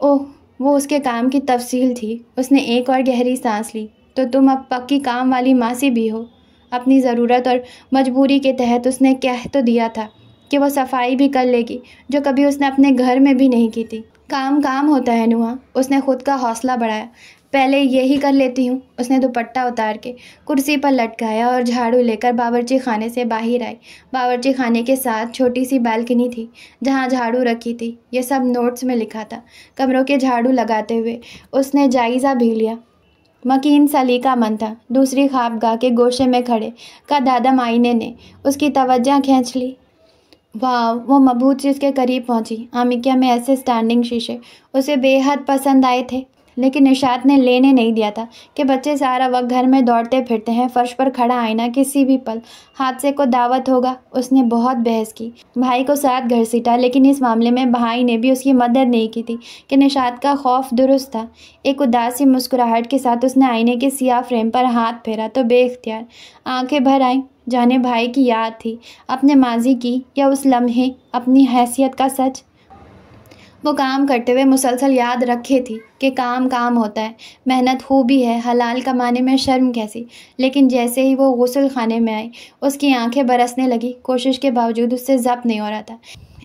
ओह, वो उसके काम की तफसील थी। उसने एक और गहरी सांस ली। तो तुम अब पक्की काम वाली मासी भी हो। अपनी ज़रूरत और मजबूरी के तहत उसने कह तो दिया था कि वो सफाई भी कर लेगी, जो कभी उसने अपने घर में भी नहीं की थी। काम होता है नुहा। उसने खुद का हौसला बढ़ाया। पहले यही कर लेती हूँ। उसने दुपट्टा उतार के कुर्सी पर लटकाया और झाड़ू लेकर बावर्ची खाने से बाहर आई। बावर्ची खाने के साथ छोटी सी बालकनी थी जहाँ झाड़ू रखी थी। ये सब नोट्स में लिखा था। कमरों के झाड़ू लगाते हुए उसने जायज़ा भी लिया। मकीन सलीका मंद था। दूसरी ख्वाबगाह के गोशे में खड़े कदादम आईने ने उसकी तवज्जो खींच ली। वाह! वो मबहूत से उसके करीब पहुंची। आमिकिया में ऐसे स्टैंडिंग शीशे उसे बेहद पसंद आए थे, लेकिन निशात ने लेने नहीं दिया था कि बच्चे सारा वक्त घर में दौड़ते फिरते हैं। फर्श पर खड़ा आईना किसी भी पल हादसे को दावत होगा। उसने बहुत बहस की, भाई को साथ घर सीटा, लेकिन इस मामले में भाई ने भी उसकी मदद नहीं की थी कि निशात का खौफ दुरुस्त था। एक उदासी मुस्कुराहट के साथ उसने आईने के सियाह फ्रेम पर हाथ फेरा तो बेख्तियार आंखें भर आईं। जाने भाई की याद थी, अपने माजी की, या उस लम्हे अपनी हैसियत का सच। वो काम करते हुए मुसलसल याद रखे थी कि काम होता है, मेहनत खूबी है, हलाल कमाने में शर्म कैसी। लेकिन जैसे ही वो गुस्ल खाने में आई उसकी आंखें बरसने लगी। कोशिश के बावजूद उससे ज़ब्त नहीं हो रहा था।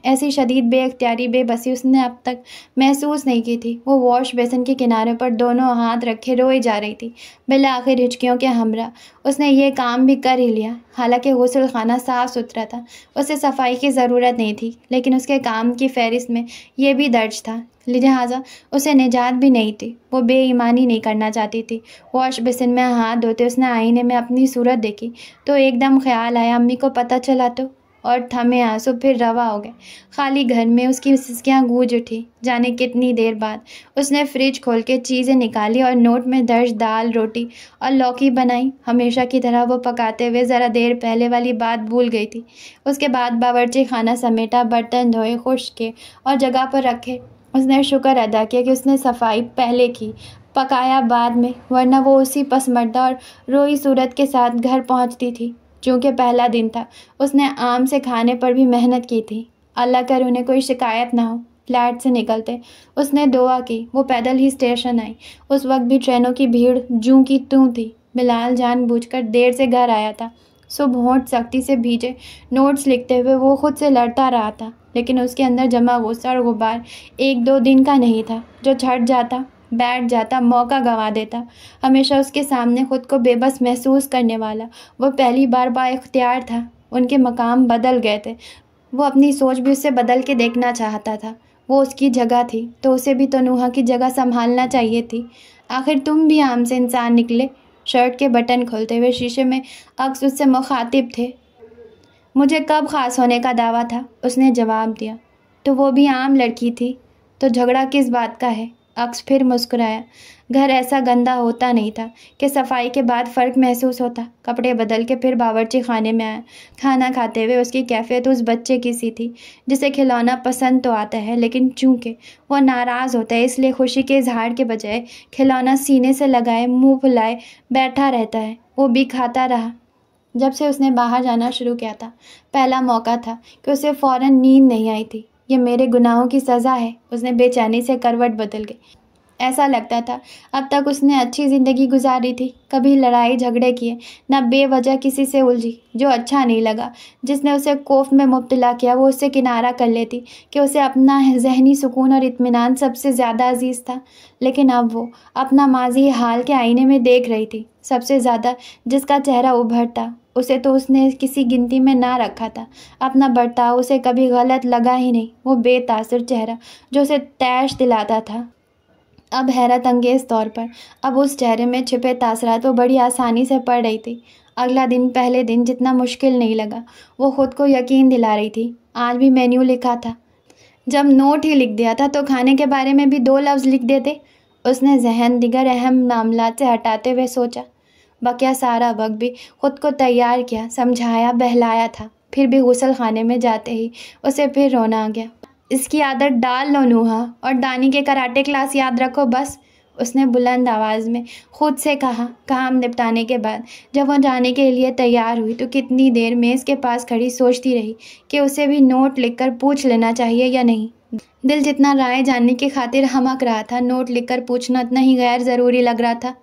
ऐसी शदीद बेख्तियारी बेबसी उसने अब तक महसूस नहीं की थी। वो वॉश बेसिन के किनारे पर दोनों हाथ रखे रोई जा रही थी। बिल आखिर हिचकियों के हमरा उसने ये काम भी कर ही लिया। हालांकि गुस्ल खाना साफ़ सुथरा था, उसे सफाई की ज़रूरत नहीं थी, लेकिन उसके काम की फहरिस्त में यह भी दर्ज था, लिहाजा उसे निजात भी नहीं थी। वो बेईमानी नहीं करना चाहती थी। वॉश बेसिन में हाथ धोते उसने आईने में अपनी सूरत देखी तो एकदम ख्याल आया, अम्मी को पता चला तो, और थमे आंसू फिर रवा हो गए। खाली घर में उसकी सिसकियाँ गूंज उठी। जाने कितनी देर बाद उसने फ्रिज खोल के चीज़ें निकाली और नोट में दर्ज दाल, रोटी और लौकी बनाई। हमेशा की तरह वो पकाते हुए ज़रा देर पहले वाली बात भूल गई थी। उसके बाद बावर्ची खाना समेटा, बर्तन धोए, खुश्क किए और जगह पर रखे। उसने शुक्र अदा किया कि उसने सफाई पहले की, पकाया बाद में, वरना वो उसी पसमर्दा और रोई सूरत के साथ घर पहुंचती थी। चूँकि पहला दिन था, उसने आम से खाने पर भी मेहनत की थी। अल्लाह कर उन्हें कोई शिकायत ना हो। फ्लैट से निकलते उसने दुआ की। वो पैदल ही स्टेशन आई। उस वक्त भी ट्रेनों की भीड़ जूं की तूं थी। बिलाल जानबूझकर देर से घर आया था। सुबह होंठ सख्ती से भीजे नोट्स लिखते हुए वो खुद से लड़ता रहा था, लेकिन उसके अंदर जमा गुस्सा और गुबार 1-2 दिन का नहीं था जो छट जाता, बैठ जाता, मौका गंवा देता। हमेशा उसके सामने खुद को बेबस महसूस करने वाला वो पहली बार बाइख्तियार था। उनके मकाम बदल गए थे। वो अपनी सोच भी उससे बदल के देखना चाहता था। वो उसकी जगह थी तो उसे भी तो नूहा की जगह संभालना चाहिए थी। आखिर तुम भी आम से इंसान निकले। शर्ट के बटन खोलते हुए शीशे में अक्स उससे मुखातिब थे। मुझे कब ख़ास होने का दावा था, उसने जवाब दिया। तो वो भी आम लड़की थी, तो झगड़ा किस बात का है। अक्स फिर मुस्कुराया। घर ऐसा गंदा होता नहीं था कि सफाई के बाद फ़र्क महसूस होता। कपड़े बदल के फिर बावर्ची खाने में आया। खाना खाते हुए उसकी कैफियत उस बच्चे की सी थी जिसे खिलौना पसंद तो आता है, लेकिन चूँकि वह नाराज़ होता है इसलिए खुशी के इजहार के बजाय खिलौना सीने से लगाए मुँह फुलाए बैठा रहता है। वो भी खाता रहा। जब से उसने बाहर जाना शुरू किया था, पहला मौका था कि उसे फ़ौरन नींद नहीं आई थी। ये मेरे गुनाहों की सज़ा है। उसने बेचैनी से करवट बदल गई। ऐसा लगता था अब तक उसने अच्छी ज़िंदगी गुजारी थी, कभी लड़ाई झगड़े किए, न बेवजह किसी से उलझी। जो अच्छा नहीं लगा, जिसने उसे खौफ में मुब्तला किया, वो उससे किनारा कर लेती कि उसे अपना जहनी सुकून और इत्मीनान सबसे ज़्यादा अजीज़ था। लेकिन अब वो अपना माजी हाल के आईने में देख रही थी। सबसे ज़्यादा जिसका चेहरा उभरता, उसे तो उसने किसी गिनती में ना रखा था। अपना बर्ताव उसे कभी गलत लगा ही नहीं। वो बेतासुर चेहरा जो उसे तैश दिलाता था, अब हैरत अंगेज़ तौर पर अब उस चेहरे में छिपे तासरात वो बड़ी आसानी से पढ़ रही थी। अगला दिन पहले दिन जितना मुश्किल नहीं लगा। वो ख़ुद को यकीन दिला रही थी। आज भी मेन्यू लिखा था। जब नोट ही लिख दिया था तो खाने के बारे में भी 2 लफ्ज़ लिख देते। उसने जहन दिगर अहम मामलात से हटाते हुए सोचा। बकिया सारा वक्त भी खुद को तैयार किया, समझाया, बहलाया था। फिर भी गुस्ल खाने में जाते ही उसे फिर रोना आ गया। इसकी आदत डाल लो नूहा, और दानी के कराटे क्लास याद रखो बस, उसने बुलंद आवाज़ में खुद से कहा। काम निपटाने के बाद जब वह जाने के लिए तैयार हुई तो कितनी देर मेज़ के पास खड़ी सोचती रही कि उसे भी नोट लिखकर पूछ लेना चाहिए या नहीं। दिल जितना राय जानने की खातिर हमक रहा था, नोट लिखकर पूछना इतना ही गैर ज़रूरी लग रहा था।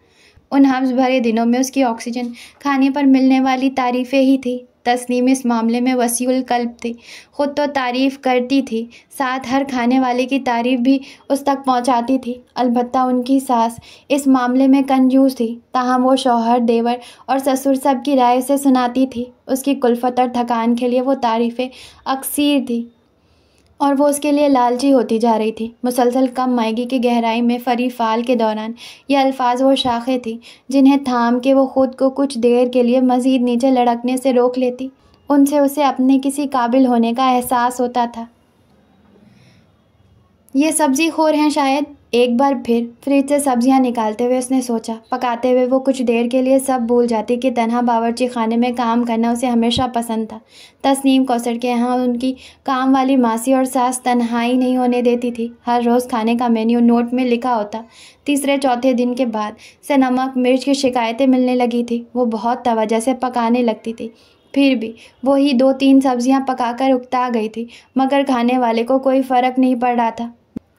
उन हब्स भरे दिनों में उसकी ऑक्सीजन खाने पर मिलने वाली तारीफ़ें ही थी। तस्नीम इस मामले में वसीउल कल्ब थी। ख़ुद तो तारीफ़ करती थी, साथ हर खाने वाले की तारीफ़ भी उस तक पहुंचाती थी। अलबत्ता उनकी सास इस मामले में कंजूस थी। ताहम वो शौहर, देवर और ससुर सब की राय उसे सुनाती थी। उसकी कुल्फ़त और थकान के लिए वो तारीफ़ें अक्सीर थी और वो उसके लिए लालची होती जा रही थी। मुसलसल कम मायगी की गहराई में फरी फाल के दौरान ये अल्फाज वो शाखें थीं जिन्हें थाम के वो ख़ुद को कुछ देर के लिए मज़ीद नीचे लढ़कने से रोक लेती। उनसे उसे अपने किसी काबिल होने का एहसास होता था। ये सब्ज़ी खोर हैं शायद। एक बार फिर फ्रिज से सब्जियां निकालते हुए उसने सोचा। पकाते हुए वो कुछ देर के लिए सब भूल जाती कि तन्हा बावर्ची खाने में काम करना उसे हमेशा पसंद था। तस्नीम कौसर के यहाँ उनकी काम वाली मासी और सास तन्हाई नहीं होने देती थी। हर रोज़ खाने का मेन्यू नोट में लिखा होता। तीसरे चौथे दिन के बाद से नमक मिर्च की शिकायतें मिलने लगी थी। वो बहुत तवज्जो से पकाने लगती थी। फिर भी वही 2-3 सब्जियां पकाकर उकता गई थी, मगर खाने वाले को कोई फ़र्क नहीं पड़ रहा था।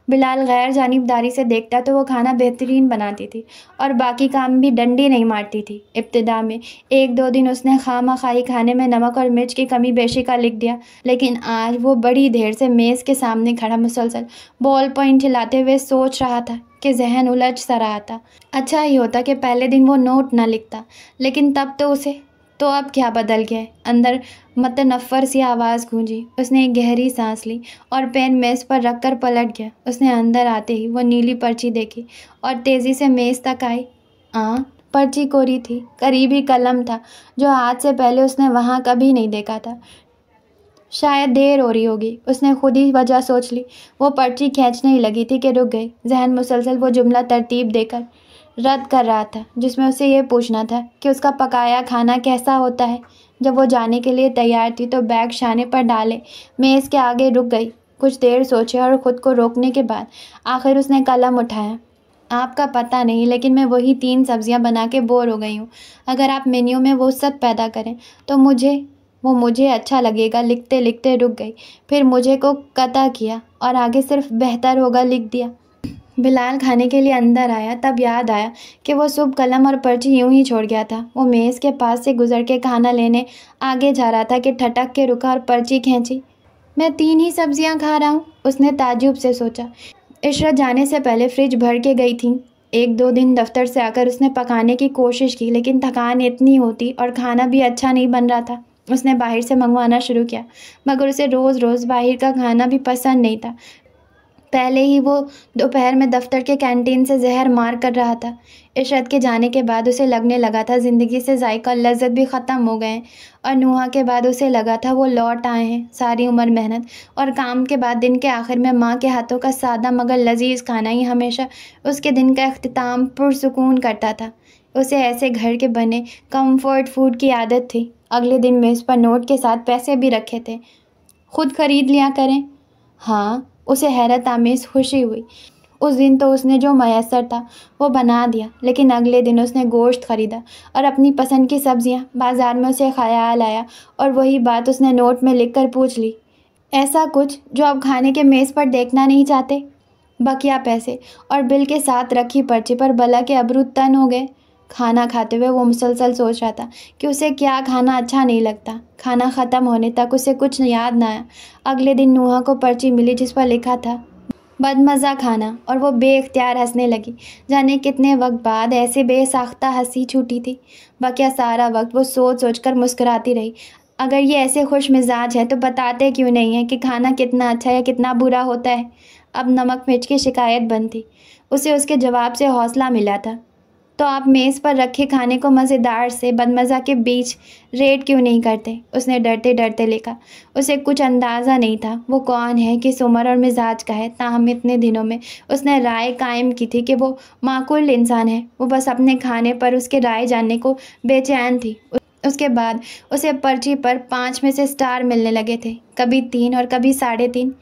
बिलाल गैर जानिबदारी से देखता तो वो खाना बेहतरीन बनाती थी और बाकी काम भी डंडी नहीं मारती थी। इब्तिदा में 1-2 दिन उसने खामा-खाई खाने में नमक और मिर्च की कमी बेशी का लिख दिया, लेकिन आज वो बड़ी देर से मेज़ के सामने खड़ा मुसलसल बॉल पॉइंट हिलाते हुए सोच रहा था कि जहन उलझ सा रहा था। अच्छा ही होता कि पहले दिन वो नोट न लिखता, लेकिन तब तो उसे तो अब क्या बदल गया है। अंदर मतनफ़्फ़र सी आवाज़ गूंजी। उसने एक गहरी सांस ली और पेन मेज़ पर रखकर पलट गया। उसने अंदर आते ही वो नीली पर्ची देखी और तेज़ी से मेज़ तक आई। पर्ची कोरी थी, करीब ही कलम था जो आज से पहले उसने वहाँ कभी नहीं देखा था। शायद देर हो रही होगी, उसने खुद ही वजह सोच ली। वो पर्ची खींचने ही लगी थी कि रुक गई। जहन मुसलसल वो जुमला तरतीब देकर रद्द कर रहा था जिसमें उसे ये पूछना था कि उसका पकाया खाना कैसा होता है। जब वो जाने के लिए तैयार थी तो बैग शाने पर डाले मेज़ के आगे रुक गई। कुछ देर सोचे और ख़ुद को रोकने के बाद आखिर उसने कलम उठाया। आपका पता नहीं, लेकिन मैं वही 3 सब्जियां बना के बोर हो गई हूँ। अगर आप मेन्यू में वो सब पैदा करें तो मुझे अच्छा लगेगा। लिखते लिखते रुक गई, फिर मुझे को कता किया और आगे सिर्फ बेहतर होगा लिख दिया। बिलाल खाने के लिए अंदर आया, तब याद आया कि वो सुबह कलम और पर्ची यूं ही छोड़ गया था। वो मेज़ के पास से गुजर के खाना लेने आगे जा रहा था कि ठटक के रुका और पर्ची खींची। मैं 3 ही सब्जियां खा रहा हूँ, उसने ताज्जुब से सोचा। इशरत जाने से पहले फ्रिज भर के गई थी। 1-2 दिन दफ्तर से आकर उसने पकाने की कोशिश की, लेकिन थकान इतनी होती और खाना भी अच्छा नहीं बन रहा था। उसने बाहर से मंगवाना शुरू किया, मगर उसे रोज़ रोज़ बाहर का खाना भी पसंद नहीं था। पहले ही वो दोपहर में दफ्तर के कैंटीन से जहर मार कर रहा था। इशरत के जाने के बाद उसे लगने लगा था ज़िंदगी से जायका लज़्ज़त भी ख़त्म हो गए हैं, और नुहा के बाद उसे लगा था वो लौट आए हैं। सारी उम्र मेहनत और काम के बाद दिन के आखिर में माँ के हाथों का सादा मगर लजीज़ खाना ही हमेशा उसके दिन का अख्तिताम पुरसुकून करता था। उसे ऐसे घर के बने कम्फर्ट फूड की आदत थी। अगले दिन मेज़ पर नोट के साथ पैसे भी रखे थे। खुद खरीद लिया करें। हाँ, उसे हैरत आमेज़ खुशी हुई। उस दिन तो उसने जो मयसर था वो बना दिया, लेकिन अगले दिन उसने गोश्त ख़रीदा और अपनी पसंद की सब्ज़ियाँ। बाज़ार में उसे ख़याल आया और वही बात उसने नोट में लिख कर पूछ ली। ऐसा कुछ जो अब खाने के मेज़ पर देखना नहीं चाहते। बकिया पैसे और बिल के साथ रखी पर्ची पर बला के अबरू तन हो गए। खाना खाते हुए वो मुसलसल सोच रहा था कि उसे क्या खाना अच्छा नहीं लगता। खाना ख़त्म होने तक उसे कुछ याद ना आया। अगले दिन नुहा को पर्ची मिली जिस पर लिखा था बदमज़ा खाना, और वो बेख्तियार हंसने लगी। जाने कितने वक्त बाद ऐसे बेसाख्ता हंसी छूटी थी। बकिया सारा वक्त वो सोच सोच कर मुस्कुराती रही। अगर ये ऐसे खुश मिजाज है तो बताते क्यों नहीं है कि खाना कितना अच्छा या कितना बुरा होता है। अब नमक मिर्च की शिकायत बंद थी। उसे उसके जवाब से हौसला मिला था। तो आप मेज़ पर रखे खाने को मज़ेदार से बदमज़ा के बीच रेट क्यों नहीं करते? उसने डरते डरते लिखा। उसे कुछ अंदाज़ा नहीं था वो कौन है, किस उम्र और मिजाज का है। ताहम इतने दिनों में उसने राय कायम की थी कि वो माकूल इंसान है। वो बस अपने खाने पर उसके राय जानने को बेचैन थी। उसके बाद उसे पर्ची पर 5 में से स्टार मिलने लगे थे, कभी 3 और कभी 3.5।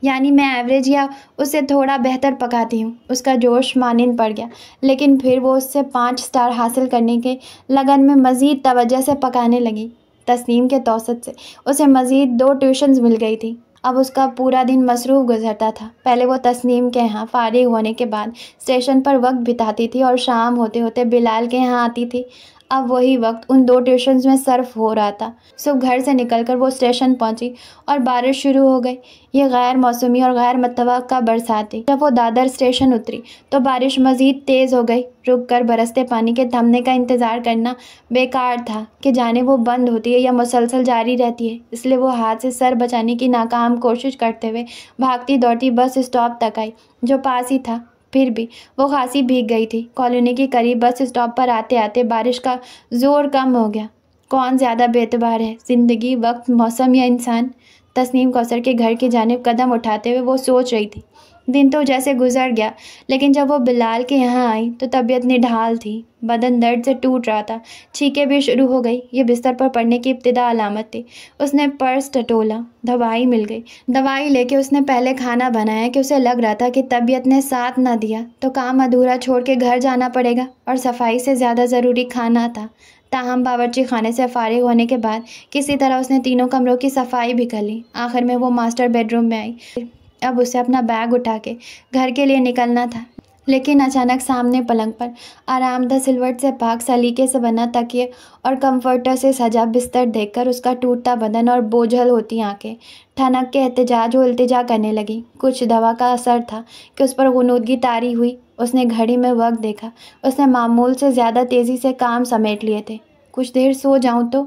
यानी मैं एवरेज या उससे थोड़ा बेहतर पकाती हूँ। उसका जोश मानिंद पड़ गया, लेकिन फिर वो उससे 5 स्टार हासिल करने के लगन में मज़ीद तवज्जो से पकाने लगी। तस्नीम के तौसत से उसे मज़ीद 2 ट्यूशन्स मिल गई थी। अब उसका पूरा दिन मसरूफ़ गुजरता था। पहले वो तस्नीम के यहाँ फ़ारिग होने के बाद स्टेशन पर वक्त बिताती थी और शाम होते होते बिलाल के यहाँ आती थी। अब वही वक्त उन 2 ट्यूशन्स में सर्फ हो रहा था। सुबह घर से निकलकर वो स्टेशन पहुंची और बारिश शुरू हो गई। ये गैर मौसमी और गैर मुतवक्का बरसात थी। जब वो दादर स्टेशन उतरी तो बारिश मज़ीद तेज़ हो गई। रुक कर बरसते पानी के थमने का इंतज़ार करना बेकार था कि जाने वो बंद होती है या मुसलसल जारी रहती है। इसलिए वो हाथ से सर बचाने की नाकाम कोशिश करते हुए भागती दौड़ती बस स्टॉप तक आई, जो पास ही था। फिर भी वो खासी भीग गई थी। कॉलोनी के करीब बस स्टॉप पर आते आते बारिश का ज़ोर कम हो गया। कौन ज़्यादा बेतबार है, ज़िंदगी, वक्त, मौसम या इंसान? तस्नीम कौसर के घर की जानिब कदम उठाते हुए वो सोच रही थी। दिन तो जैसे गुजर गया, लेकिन जब वो बिलाल के यहाँ आई तो तबीयत निढाल थी। बदन दर्द से टूट रहा था। छींकें भी शुरू हो गई। ये बिस्तर पर पड़ने की इब्तिदा अलामत थी। उसने पर्स टटोला, दवाई मिल गई। दवाई लेके उसने पहले खाना बनाया कि उसे लग रहा था कि तबीयत ने साथ ना दिया तो काम अधूरा छोड़ के घर जाना पड़ेगा, और सफाई से ज़्यादा ज़रूरी खाना था। ताहम बावर्ची खाने से फारिग होने के बाद किसी तरह उसने तीनों कमरों की सफाई भी कर ली। आखिर में वो मास्टर बेडरूम में आई। अब उसे अपना बैग उठा के घर के लिए निकलना था, लेकिन अचानक सामने पलंग पर आरामदाह सिलवट से पाक सलीके से बना तकिए और कंफर्टर से सजा बिस्तर देखकर उसका टूटता बदन और बोझल होती आंखें ठनक के एहतजाज व इल्तिजा करने लगी। कुछ दवा का असर था कि उस पर गुनूदगी तारी हुई। उसने घड़ी में वक्त देखा। उसने मामूल से ज़्यादा तेज़ी से काम समेट लिए थे। कुछ देर सो जाऊं तो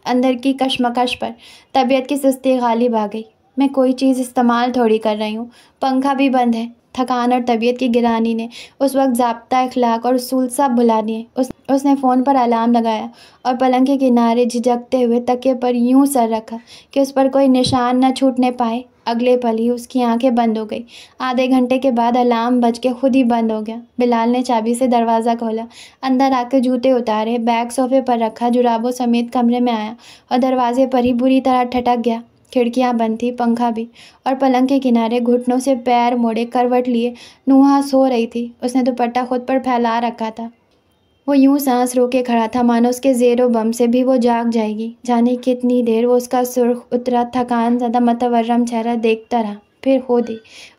अंदर की कशमकश पर तबीयत की सुस्ती गालिब आ गई। मैं कोई चीज़ इस्तेमाल थोड़ी कर रही हूँ, पंखा भी बंद है। थकान और तबीयत की गिरानी ने उस वक्त ज़ाब्ता अखलाक और उसूल सब भुला दिए। उसने फ़ोन पर अलार्म लगाया और पलंग के किनारे झिझकते हुए तकिए पर यूं सर रखा कि उस पर कोई निशान न छूटने पाए। अगले पल ही उसकी आंखें बंद हो गई। आधे घंटे के बाद अलार्म बज के खुद ही बंद हो गया। बिलाल ने चाबी से दरवाज़ा खोला, अंदर आकर जूते उतारे, बैग सोफे पर रखा, जुराबों समेत कमरे में आया और दरवाजे पर ही बुरी तरह ठटक गया। खिड़कियां बंद थी, पंखा भी, और पलंग के किनारे घुटनों से पैर मोड़े करवट लिए नुहा सो रही थी। उसने दुपट्टा खुद पर फैला रखा था। वो यूं सांस रोके खड़ा था मानो उसके ज़ेरो बम से भी वो जाग जाएगी। जाने कितनी देर वो उसका सुर्ख उतरा थकान ज़्यादा मतवर्रम चेहरा देखता रहा। फिर खुद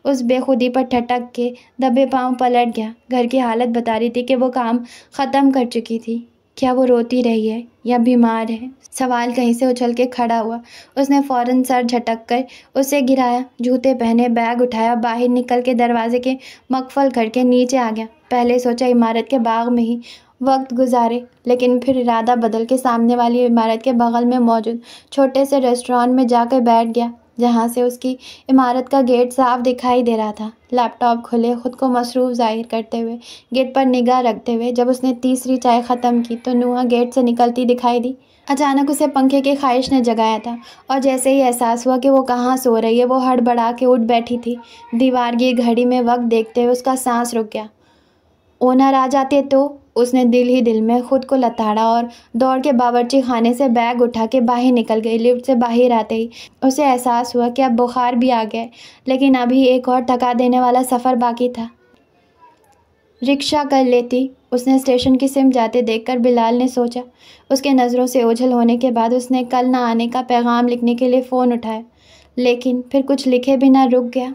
उस बेखुदी पर ठटक के दबे पांव पलट गया। घर की हालत बता रही थी कि वो काम ख़त्म कर चुकी थी। क्या वो रोती रही है या बीमार है? सवाल कहीं से उछल के खड़ा हुआ। उसने फ़ौरन सर झटक कर उसे गिराया, जूते पहने, बैग उठाया, बाहर निकल के दरवाजे के मकफल करके नीचे आ गया। पहले सोचा इमारत के बाग में ही वक्त गुजारे, लेकिन फिर इरादा बदल के सामने वाली इमारत के बगल में मौजूद छोटे से रेस्टोरेंट में जाकर बैठ गया, जहाँ से उसकी इमारत का गेट साफ दिखाई दे रहा था। लैपटॉप खुले, खुद को मसरूफ़ जाहिर करते हुए, गेट पर निगाह रखते हुए जब उसने तीसरी चाय ख़त्म की तो नुहा गेट से निकलती दिखाई दी। अचानक उसे पंखे की ख्वाहिश ने जगाया था और जैसे ही एहसास हुआ कि वो कहाँ सो रही है, वो हड़बड़ा के उठ बैठी थी। दीवार की घड़ी में वक्त देखते हुए उसका सांस रुक गया। ओनर आ जाते तो? उसने दिल ही दिल में खुद को लताड़ा और दौड़ के बावर्ची खाने से बैग उठा के बाहर निकल गई। लिफ्ट से बाहर आते ही उसे एहसास हुआ कि अब बुखार भी आ गया, लेकिन अभी एक और थका देने वाला सफ़र बाकी था। रिक्शा कर लेती, उसने स्टेशन की सिम जाते देखकर बिलाल ने सोचा। उसके नज़रों से ओझल होने के बाद उसने कल ना आने का पैगाम लिखने के लिए फ़ोन उठाया, लेकिन फिर कुछ लिखे बिना रुक गया।